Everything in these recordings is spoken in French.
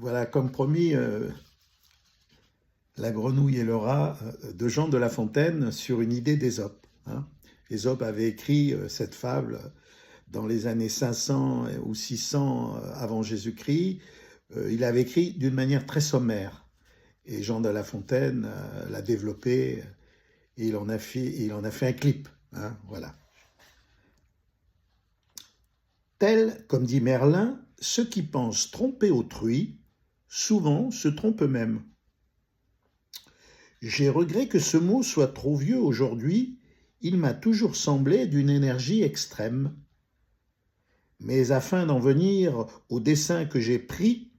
Voilà, comme promis, la grenouille et le rat de Jean de La Fontaine sur une idée d'Ésope. Hein. Ésope avait écrit cette fable dans les années 500 ou 600 avant Jésus-Christ. Il avait écrit d'une manière très sommaire. Et Jean de La Fontaine l'a développé et il en a fait un clip. Hein, voilà. Tel, comme dit Merlin, ceux qui pensent tromper autrui, souvent se trompent eux-mêmes. J'ai regret que ce mot soit trop vieux aujourd'hui, il m'a toujours semblé d'une énergie extrême. Mais afin d'en venir au dessin que j'ai pris,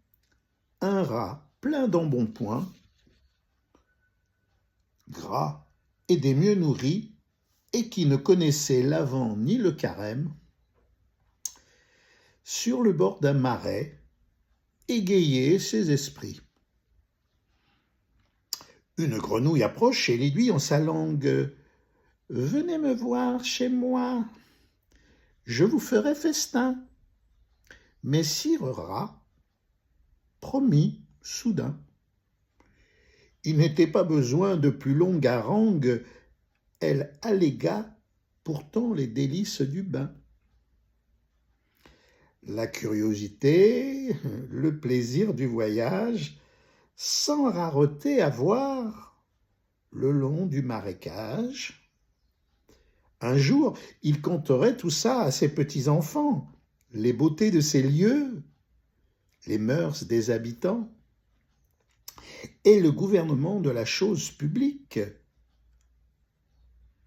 un rat plein d'embonpoint, gras et des mieux nourris, et qui ne connaissait l'avant ni le carême, sur le bord d'un marais, égayait ses esprits. Une grenouille approche et lui dit en sa langue « Venez me voir chez moi, je vous ferai festin. » Mais sire rat promit soudain. Il n'était pas besoin de plus longue harangue, elle allégua pourtant les délices du bain. La curiosité, le plaisir du voyage, sans rareté à voir le long du marécage. Un jour, il conterait tout ça à ses petits-enfants, les beautés de ces lieux, les mœurs des habitants, et le gouvernement de la chose publique.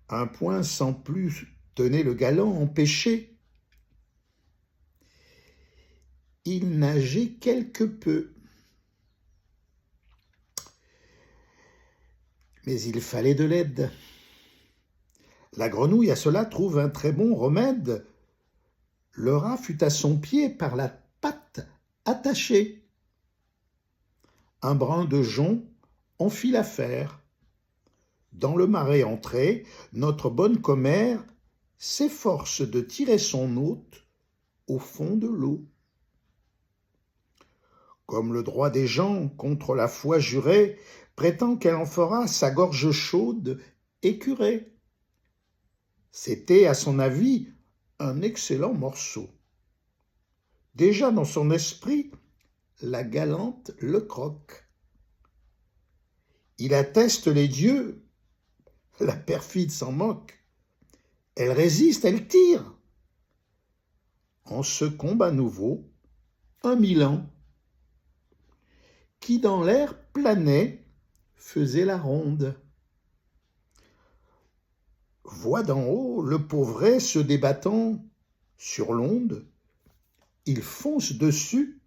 Un point sans plus tenait le galant empêché. Il nageait quelque peu. Mais il fallait de l'aide. La grenouille à cela trouve un très bon remède. Le rat fut à son pied par la patte attaché. Un brin de jonc en fit l'affaire. Dans le marais entré, notre bonne commère s'efforce de tirer son hôte au fond de l'eau. Comme le droit des gens contre la foi jurée prétend qu'elle en fera sa gorge chaude écurée. C'était, à son avis, un excellent morceau. Déjà dans son esprit, la galante le croque. Il atteste les dieux, la perfide s'en moque. Elle résiste, elle tire. En ce combat nouveau, un Milan, qui dans l'air planait, faisait la ronde. Voit d'en haut le pauvret se débattant sur l'onde. Il fonce dessus,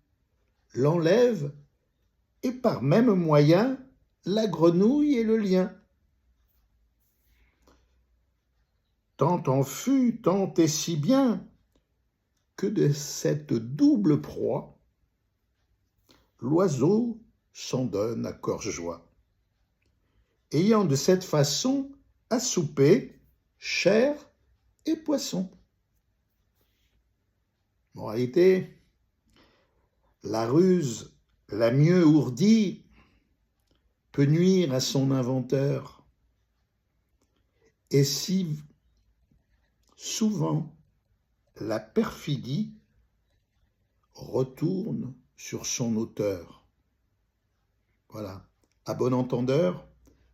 l'enlève, et par même moyen, la grenouille et le lien. Tant en fut, tant et si bien, que de cette double proie, l'oiseau s'en donne à corps joie, ayant de cette façon à souper chair et poisson. Moralité, la ruse la mieux ourdie peut nuire à son inventeur, et si souvent la perfidie retourne sur son auteur. Voilà. À bon entendeur,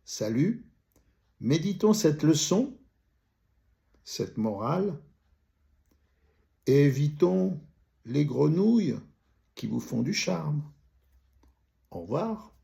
salut. Méditons cette leçon, cette morale, et évitons les grenouilles qui vous font du charme. Au revoir.